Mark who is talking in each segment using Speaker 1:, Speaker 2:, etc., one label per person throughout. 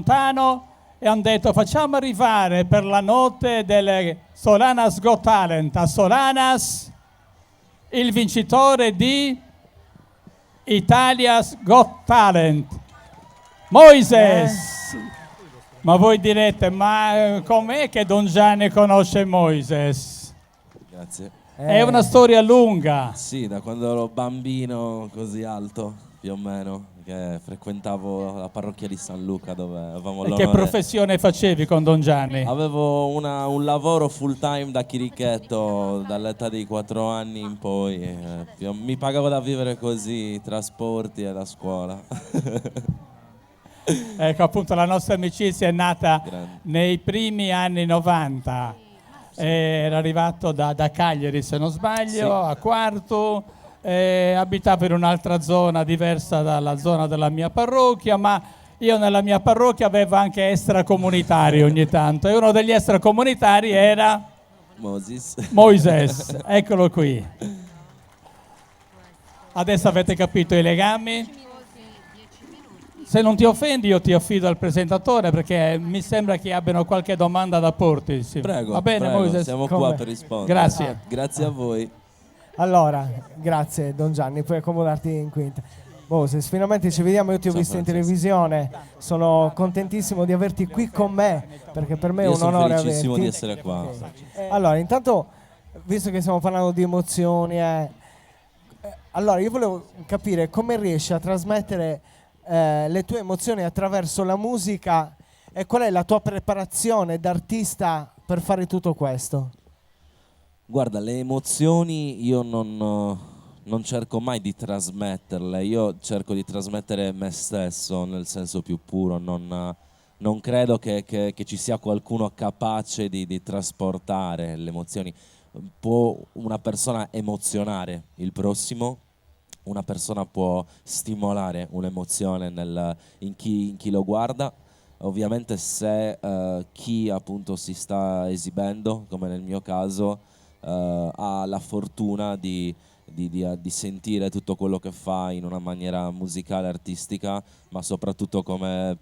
Speaker 1: lontano e hanno detto facciamo arrivare per la notte delle Solanas Got Talent a Solanas il vincitore di Italia's Got Talent, Moises. Ma voi direte, ma com'è che Don Gianni conosce Moises?
Speaker 2: Grazie.
Speaker 1: È una storia lunga.
Speaker 2: Sì, da quando ero bambino così alto, più o meno, che frequentavo la parrocchia di San Luca dove avevamo
Speaker 1: E
Speaker 2: l'onore.
Speaker 1: che professione facevi con Don Gianni?
Speaker 2: Avevo un lavoro full time da chirichetto dall'età dei 4 anni in poi. Mi pagavo da vivere così, trasporti e la scuola.
Speaker 1: Ecco, appunto, la nostra amicizia è nata
Speaker 2: Grande.
Speaker 1: nei primi anni 90. Era arrivato da Cagliari, se non sbaglio,
Speaker 2: Sì.
Speaker 1: a Quartu. Abitava in un'altra zona diversa dalla zona della mia parrocchia, ma io nella mia parrocchia avevo anche extracomunitari ogni tanto, e uno degli extracomunitari era Moises. Eccolo qui. Adesso avete capito i legami? Se non ti offendi io ti affido al presentatore, perché mi sembra che abbiano qualche domanda da porti. Sì.
Speaker 2: Prego,
Speaker 1: Va bene,
Speaker 2: prego,
Speaker 1: Moises?
Speaker 2: siamo qua per rispondere.
Speaker 1: Grazie.
Speaker 2: Grazie a voi.
Speaker 3: Allora, grazie Don Gianni, puoi accomodarti in quinta. Moses, finalmente ci vediamo, io ti ho visto in televisione, sono contentissimo di averti qui con me, perché per me è un onore averti.
Speaker 2: Sono felicissimo di essere qua.
Speaker 3: Allora, intanto, visto che stiamo parlando di emozioni, allora io volevo capire come riesci a trasmettere le tue emozioni attraverso la musica e qual è la tua preparazione d'artista per fare tutto questo?
Speaker 2: Guarda, le emozioni io non cerco mai di trasmetterle, io cerco di trasmettere me stesso nel senso più puro, non credo che ci sia qualcuno capace di trasportare le emozioni. Può una persona emozionare il prossimo, una persona può stimolare un'emozione in chi lo guarda. Ovviamente se chi appunto si sta esibendo, come nel mio caso, ha la fortuna di sentire tutto quello che fa in una maniera musicale, artistica, ma soprattutto come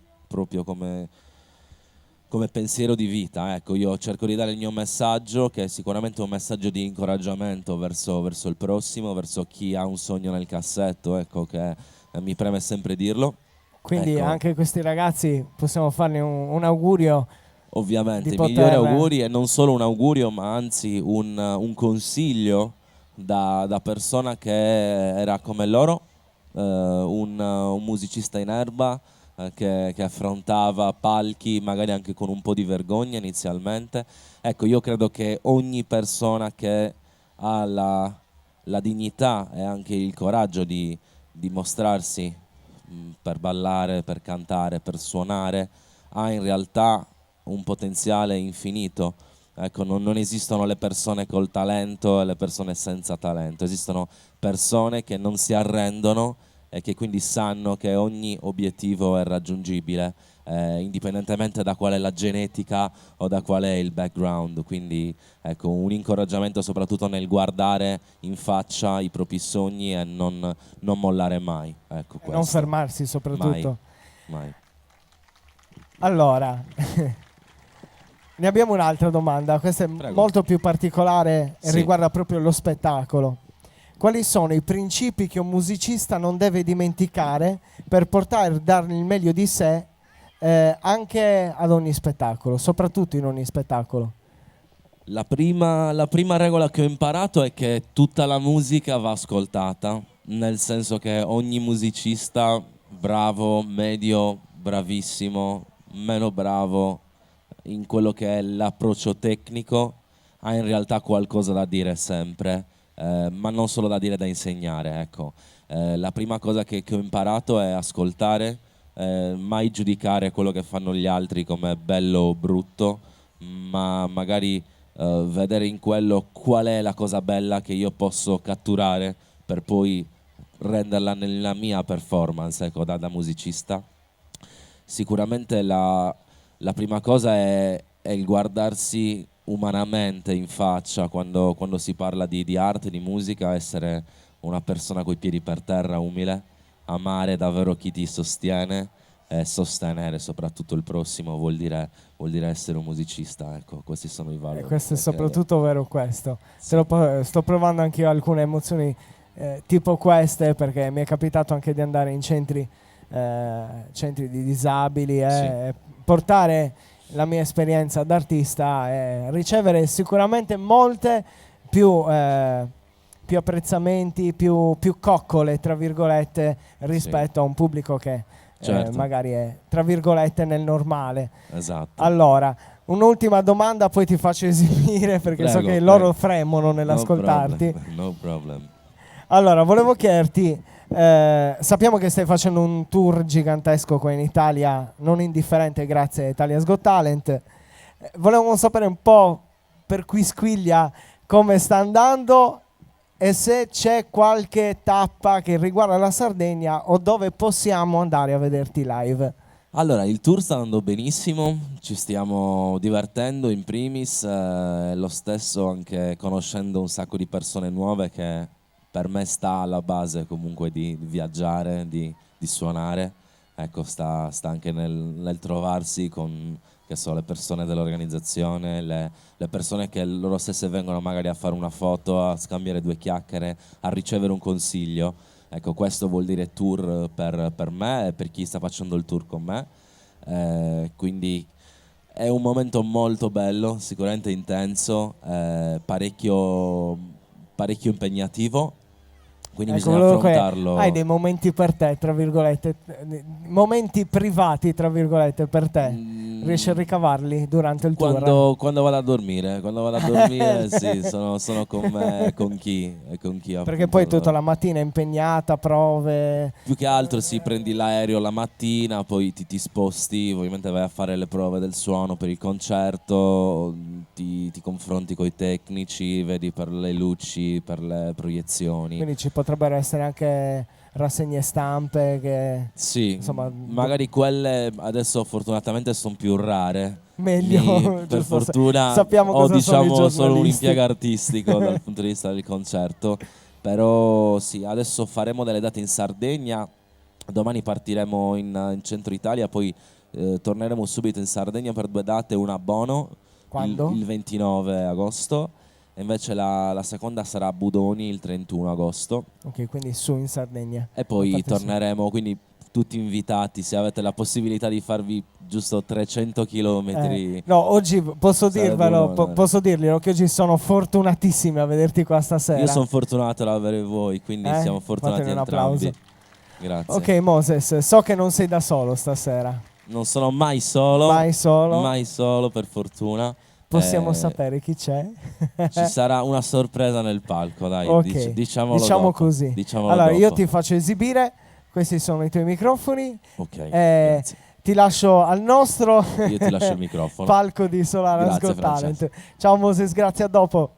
Speaker 2: pensiero di vita. Ecco, io cerco di dare il mio messaggio, che è sicuramente un messaggio di incoraggiamento verso il prossimo, verso chi ha un sogno nel cassetto, ecco, che mi preme sempre dirlo.
Speaker 3: Quindi
Speaker 2: Ecco.
Speaker 3: anche questi ragazzi possiamo fargli un augurio.
Speaker 2: Ovviamente, i migliori auguri, e non solo un augurio, ma anzi un consiglio da persona che era come loro, un musicista in erba, che affrontava palchi magari anche con un po' di vergogna inizialmente. Ecco, io credo che ogni persona che ha la dignità e anche il coraggio di mostrarsi per ballare, per cantare, per suonare, ha in realtà un potenziale infinito. Ecco, non esistono le persone col talento e le persone senza talento, esistono persone che non si arrendono e che quindi sanno che ogni obiettivo è raggiungibile, indipendentemente da qual è la genetica o da qual è il background. Quindi ecco, un incoraggiamento soprattutto nel guardare in faccia i propri sogni e non mollare mai. Ecco,
Speaker 3: Non fermarsi soprattutto.
Speaker 2: Mai.
Speaker 3: Allora, ne abbiamo un'altra domanda, questa è molto più particolare e riguarda proprio lo spettacolo. Quali sono i principi che un musicista non deve dimenticare per poter dare il meglio di sé anche ad ogni spettacolo, soprattutto in ogni spettacolo?
Speaker 2: La prima regola che ho imparato è che tutta la musica va ascoltata, nel senso che ogni musicista, bravo, medio, bravissimo, meno bravo in quello che è l'approccio tecnico, ha in realtà qualcosa da dire sempre. Ma non solo da dire, da insegnare, ecco. La prima cosa che ho imparato è ascoltare, mai giudicare quello che fanno gli altri come bello o brutto, ma magari vedere in quello qual è la cosa bella che io posso catturare per poi renderla nella mia performance, ecco, da musicista. Sicuramente la prima cosa è il guardarsi umanamente in faccia quando si parla di arte, di musica, essere una persona coi piedi per terra, umile, amare davvero chi ti sostiene, e sostenere soprattutto il prossimo vuol dire essere un musicista, ecco, questi sono i valori.
Speaker 3: E questo è
Speaker 2: che
Speaker 3: soprattutto vero questo.
Speaker 2: Sì.
Speaker 3: Sto provando anche io alcune emozioni tipo queste, perché mi è capitato anche di andare in centri di disabili e portare la mia esperienza d'artista e ricevere sicuramente molte più apprezzamenti, più coccole, tra virgolette, rispetto a un pubblico che
Speaker 2: Certo.
Speaker 3: magari è, tra virgolette, nel normale.
Speaker 2: Esatto.
Speaker 3: Allora, un'ultima domanda, poi ti faccio esibire perché so che loro fremono nell'ascoltarti.
Speaker 2: No problem.
Speaker 3: Allora, volevo chiederti, sappiamo che stai facendo un tour gigantesco qua in Italia, non indifferente grazie a Italia's Got Talent. Volevamo sapere un po' per Quisquiglia come sta andando e se c'è qualche tappa che riguarda la Sardegna o dove possiamo andare a vederti live.
Speaker 2: Allora, il tour sta andando benissimo, ci stiamo divertendo in primis, lo stesso anche conoscendo un sacco di persone nuove che per me sta alla base comunque di viaggiare, di suonare. Ecco, sta anche nel trovarsi con che so, le persone dell'organizzazione, le persone che loro stesse vengono magari a fare una foto, a scambiare due chiacchiere, a ricevere un consiglio. Ecco, questo vuol dire tour per me e per chi sta facendo il tour con me. Quindi è un momento molto bello, sicuramente intenso, parecchio impegnativo. Quindi bisogna affrontarlo.
Speaker 3: Hai dei momenti per te, tra virgolette, momenti privati, tra virgolette, per te. Riesci a ricavarli durante il tour?
Speaker 2: Quando vado a dormire, sì, sono con me e con chi
Speaker 3: Perché poi tutta la mattina è impegnata, prove.
Speaker 2: Più che altro prendi l'aereo la mattina, poi ti sposti, ovviamente vai a fare le prove del suono per il concerto, ti confronti con i tecnici, vedi per le luci, per le proiezioni.
Speaker 3: Quindi ci potrebbero essere anche rassegne stampe che...
Speaker 2: Sì,
Speaker 3: insomma,
Speaker 2: magari quelle adesso fortunatamente sono più rare.
Speaker 3: Meglio,
Speaker 2: per fortuna
Speaker 3: sappiamo
Speaker 2: ho
Speaker 3: cosa sono i
Speaker 2: diciamo solo un
Speaker 3: giornalisti.
Speaker 2: impiego artistico dal punto di vista del concerto. Però sì, adesso faremo delle date in Sardegna, domani partiremo in centro Italia, poi torneremo subito in Sardegna per 2 date, una a Bono.
Speaker 3: Quando?
Speaker 2: Il 29 agosto. E invece la seconda sarà a Budoni il 31 agosto.
Speaker 3: Ok, quindi su in Sardegna.
Speaker 2: E poi torneremo, quindi tutti invitati, se avete la possibilità di farvi giusto 300 km.
Speaker 3: No, oggi posso dirvelo, posso dirglielo che oggi sono fortunatissimi a vederti qua stasera.
Speaker 2: Io sono fortunato ad avere voi, quindi siamo fortunati
Speaker 3: Fatemi un
Speaker 2: entrambi.
Speaker 3: applauso.
Speaker 2: Grazie.
Speaker 3: Ok Moses, so che non sei da solo stasera.
Speaker 2: Non sono mai solo.
Speaker 3: Mai solo.
Speaker 2: Mai solo, per fortuna.
Speaker 3: Possiamo sapere chi c'è?
Speaker 2: Ci sarà una sorpresa nel palco, dai,
Speaker 3: okay.
Speaker 2: diciamo
Speaker 3: dopo. Così.
Speaker 2: Diciamolo
Speaker 3: allora,
Speaker 2: dopo.
Speaker 3: Io ti faccio esibire, questi sono i tuoi microfoni.
Speaker 2: Ok, grazie.
Speaker 3: Ti lascio al nostro
Speaker 2: Io ti lascio il microfono.
Speaker 3: palco di Solara's Got Talent. Ciao Moses, grazie, a dopo.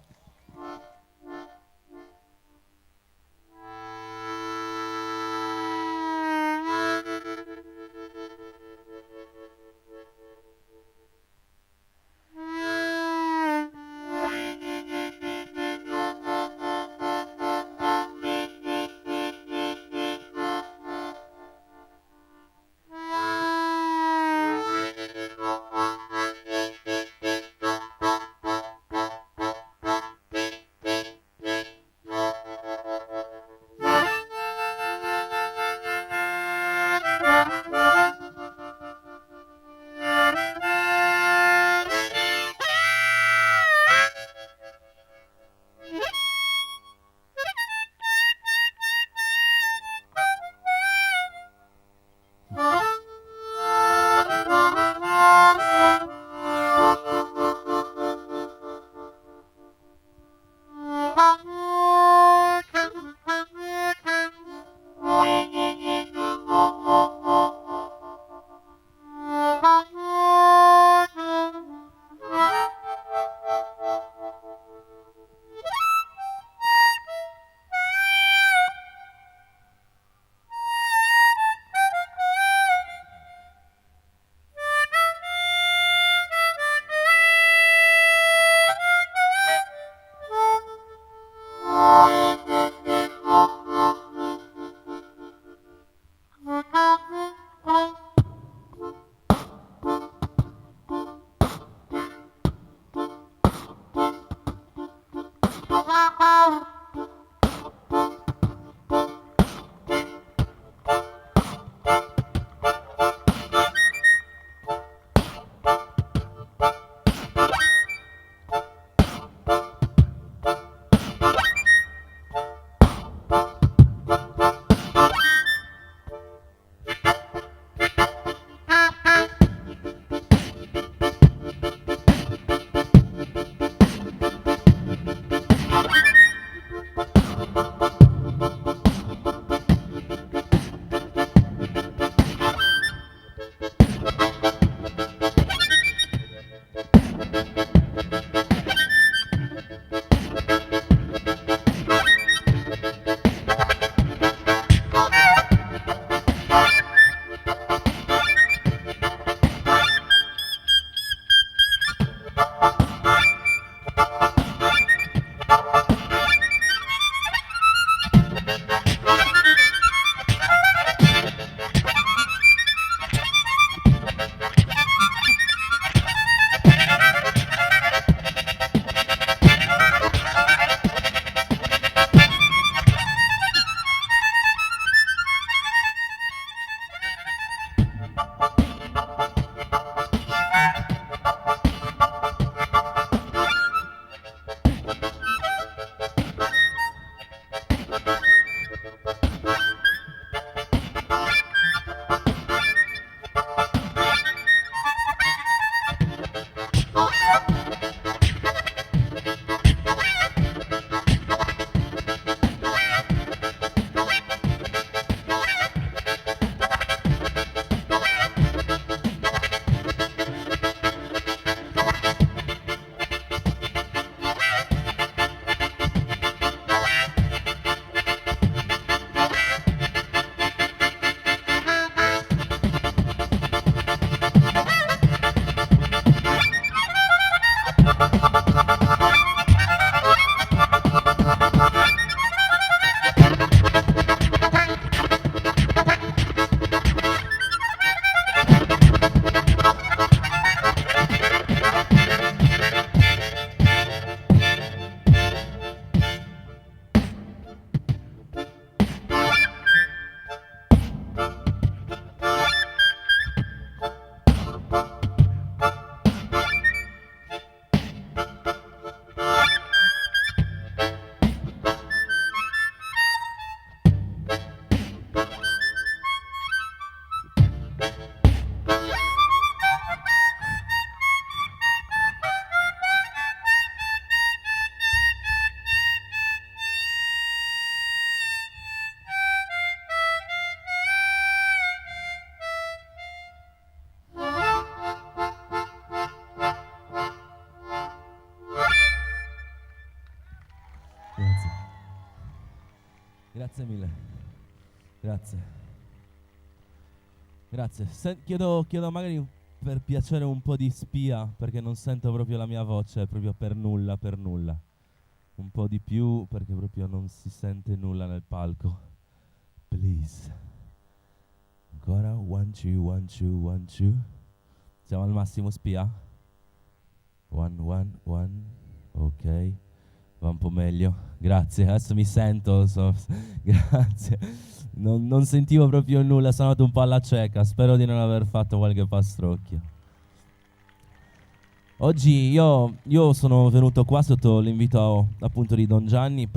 Speaker 2: Grazie mille. Grazie. Chiedo magari per piacere un po' di spia, perché non sento proprio la mia voce, proprio per nulla. Un po' di più, perché proprio non si sente nulla nel palco. Please. Ancora, 1, 2, 1, 2, 1, 2. Siamo al massimo spia? 1, 1, 1. Ok. Va un po' meglio. Grazie, adesso mi sento. Grazie. Non sentivo proprio nulla, sono andato un po' alla cieca. Spero di non aver fatto qualche pastrocchio. Oggi io sono venuto qua sotto l'invito appunto di Don Gianni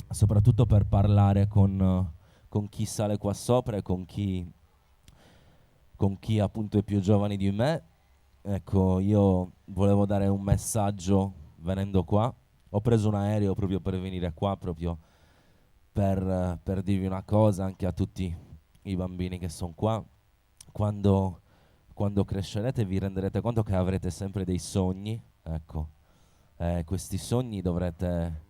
Speaker 2: soprattutto per parlare con chi sale qua sopra e con chi appunto è più giovane di me. Ecco, io volevo dare un messaggio venendo qua. Ho preso un aereo proprio per venire qua, proprio per dirvi una cosa anche a tutti i bambini che sono qua. Quando crescerete vi renderete conto che avrete sempre dei sogni, ecco. Questi sogni dovete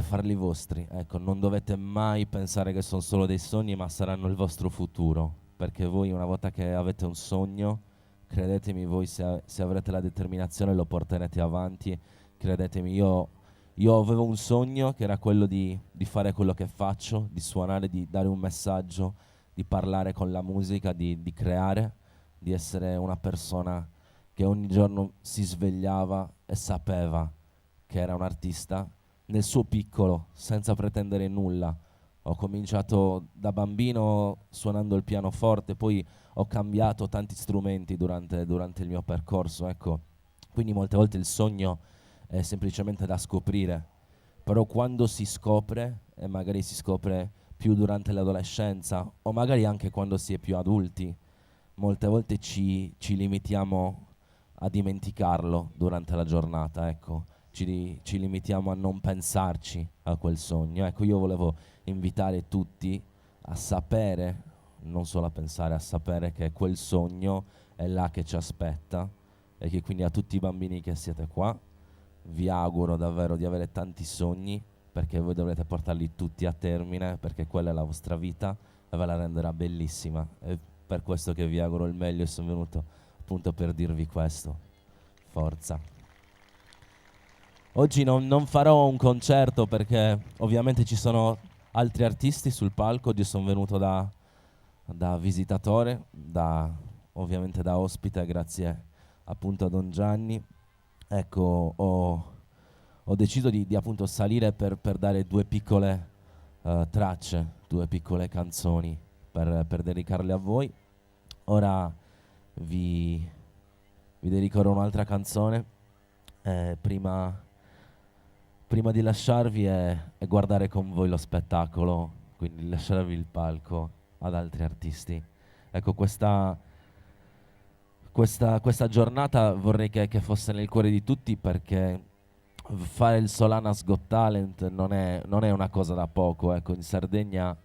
Speaker 2: farli vostri, ecco. Non dovete mai pensare che sono solo dei sogni, ma saranno il vostro futuro, perché voi una volta che avete un sogno, credetemi, voi se avrete la determinazione lo porterete avanti. Credetemi, io avevo un sogno che era quello di fare quello che faccio, di suonare, di dare un messaggio, di parlare con la musica, di creare, di essere una persona che ogni giorno si svegliava e sapeva che era un artista nel suo piccolo, senza pretendere nulla. Ho cominciato da bambino suonando il pianoforte, poi ho cambiato tanti strumenti durante il mio percorso, ecco. Quindi molte volte il sogno è semplicemente da scoprire, però quando si scopre, e magari si scopre più durante l'adolescenza o magari anche quando si è più adulti, molte volte ci limitiamo a dimenticarlo durante la giornata, ecco. Ci limitiamo a non pensarci a quel sogno. Ecco, io volevo invitare tutti a sapere, non solo a pensare, a sapere che quel sogno è là che ci aspetta, e che quindi a tutti i bambini che siete qua vi auguro davvero di avere tanti sogni, perché voi dovrete portarli tutti a termine, perché quella è la vostra vita e ve la renderà bellissima. È per questo che vi auguro il meglio e sono venuto appunto per dirvi questo. Forza. Oggi non farò un concerto perché ovviamente ci sono altri artisti sul palco. Oggi sono venuto da visitatore, ovviamente da ospite, grazie appunto a Don Gianni. Ecco, ho deciso di appunto salire per dare due piccole tracce, due piccole canzoni per dedicarle a voi. Ora vi dedicherò un'altra canzone, prima di lasciarvi e guardare con voi lo spettacolo, quindi lasciarvi il palco ad altri artisti. Ecco, questa giornata vorrei che fosse nel cuore di tutti, perché fare il Solanas Got Talent non è una cosa da poco. Ecco, in Sardegna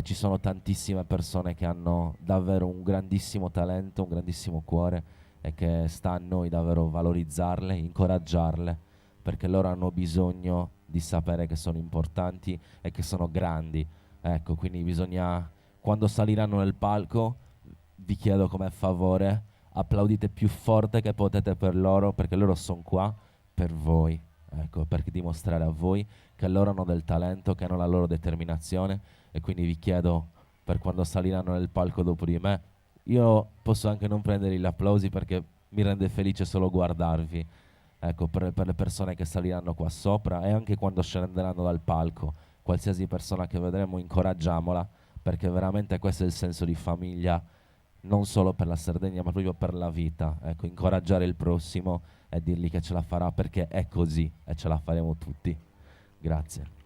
Speaker 2: ci sono tantissime persone che hanno davvero un grandissimo talento, un grandissimo cuore, e che sta a noi davvero valorizzarle, incoraggiarle, perché loro hanno bisogno di sapere che sono importanti e che sono grandi. Ecco, quindi quando saliranno nel palco, vi chiedo come favore, applaudite più forte che potete per loro, perché loro sono qua per voi, ecco, per dimostrare a voi che loro hanno del talento, che hanno la loro determinazione. E quindi vi chiedo, per quando saliranno nel palco dopo di me, io posso anche non prendere gli applausi perché mi rende felice solo guardarvi. Ecco, per le persone che saliranno qua sopra e anche quando scenderanno dal palco, qualsiasi persona che vedremo, incoraggiamola, perché veramente questo è il senso di famiglia, non solo per la Sardegna ma proprio per la vita. Ecco, incoraggiare il prossimo e dirgli che ce la farà, perché è così e ce la faremo tutti. Grazie.